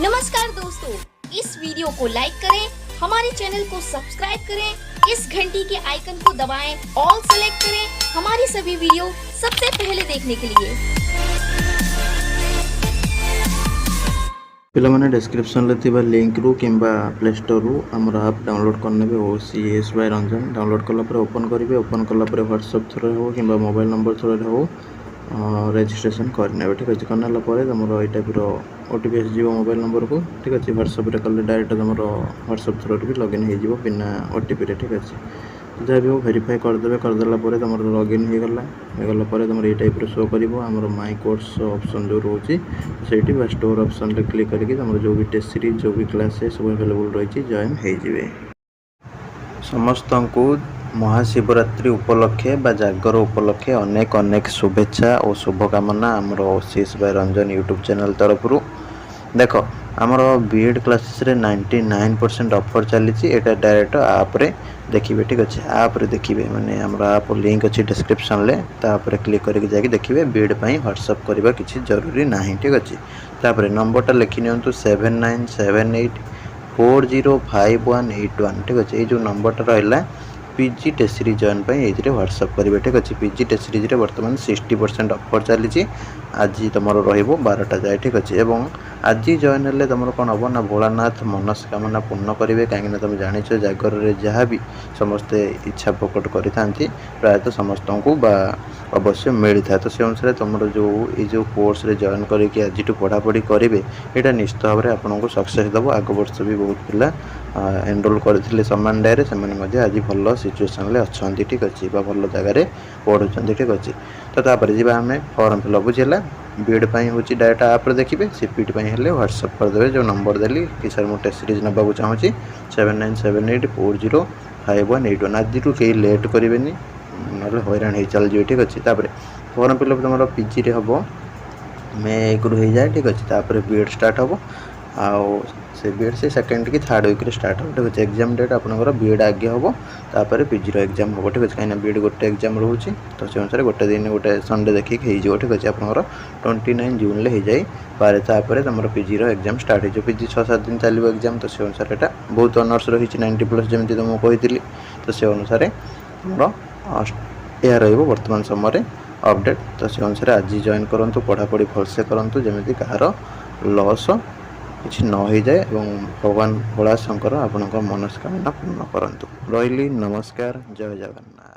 नमस्कार दोस्तों, इस वीडियो को लाइक करें, हमारे चैनल को सब्सक्राइब करें, इस घंटी के आइकन को दबाएं, ऑल सेलेक्ट करें हमारी सभी वीडियो सबसे पहले देखने के लिए। पिलामाने डिस्क्रिप्शन रे लिंक रु किंबा प्ले स्टोर रु हमर ऐप डाउनलोड करने OCS बाय रंजन डाउनलोड कला पर ओपन करेंगे। ओपन कला पर व्हाट्सएप थ्रू हो कि मोबाइल नंबर थ्रू हो रेजिस्ट्रेशन करने। ठीक अच्छे करने तुम ये टाइप ओटीपी आस मोबाइल नंबर को। ठीक अच्छे व्हाट्सएप कले डायरेक्ट तुम व्हाट्सएप थ्रू भी लॉगिन हो बिना ओटीपी। ठीक अच्छे जहाँ भी हो वेरीफाई करदे करदेला तुम लॉगिन होगला तुम ये टाइप शो कर माई कोर्स ऑप्शन जो रोचे से स्टोर ऑप्शन रे क्लिक करके तुम जो भी टेस्ट सीरीज जो भी क्लास सब अवेलेबल रही जॉइन हो समस्त को महाशिवरात्रि उपलक्षे बा जागर उपलक्षे अनेक अनेक शुभेच्छा और शुभकामना आमर OCS by Ranjan YouTube channel तरफ देख आमर बीएड क्लासेस रे 99% ऑफर चली डायरेक्ट आप रे देखिए। ठीक अच्छे आप रे देखिए माने आमर आप लिंक अच्छी डिस्क्रिप्शन ले तापर क्लिक करके जाके देखिए बीएड पाई व्हाट्सएप करबा किसी जरूरी नहीं। ठीक अच्छे तापर नंबरटा लिखि नियंतु 7978 405181। ठीक अच्छे ये जो नंबरटा रहा पीजी टेस्ट सीरीज जॉइन ये व्हाट्सएप करेंगे। ठीक अच्छे पीजी टेस्ट सीरीज बर्तमान 60% ऑफर चली आज तुम रो12टा जाए। ठीक अच्छे और आज जॉइन हेल्ले तुम कौन हम ना भोलानाथ मनस्कामना पूर्ण करेंगे कहीं तुम जान जागर में जहाँ भी समस्ते इच्छा प्रकट करें प्रायतः समस्त को अवश्य मिल था। तो से अनुसार तुम जो कोर्स रे जॉइन करके आज पढ़ापढ़ी करेंगे यहाँ निश्चित भाव में आपको सक्सेस दब। आग वर्ष भी बहुत पिला एनरोल करते समान डायरे से आज भल सिचुएसन अच्छा। ठीक अच्छे भल जगह पढ़ुं। ठीक अच्छे तो तापर जी आम फॉर्म फिलअप बुझेगा बीएड हूँ डायरेक्ट आप देखिए सीपीटी हेल्ले व्हाट्सएप करदे जो नंबर देली कि सर मुझे टेस्ट सीरीज नाक चाहूँगी 7978 405181। आज कहीं लेट करेंगे ना हैरान हो चल जाए। ठीक अच्छे फॉर्म फिलअप तुम पीजी रे हम मे 1 रु हो जाए। ठीक अच्छे बीएड स्टार्ट हम आउ से बीएड से सेकेंड कि थर्ड वीक स्टार्ट हो। ठीक अच्छे एग्जाम डेट आपंकर बीएड आगे हम तापर पीजी एग्जाम हम। ठीक अच्छे कहीं बीएड गोटे एग्जाम रोचे तो से अनुसार गोटे दिन गोटे संडे देखिए हो। ठीक अच्छे आपंकर 29 जून हो जाए पारे तापर तुम पीजी एग्जाम स्टार्ट हो। पीजी 6-7 दिन चलो एग्जाम तो से अनुसार यहाँ बहुत ऑनर्स रही 90+ जमी तुमको कही तो से अनुसार तुम यह रर्तमान समय अपडेट। तो से अनुसार आज जॉइन करूँ पढ़ापढ़ी भलसे करूँ जमी कहार लॉस किसी न हो जाए और भगवान भोला शंकर आपण मनस्कामना पूर्ण करंतु। रही नमस्कार, जय जगन्नाथ।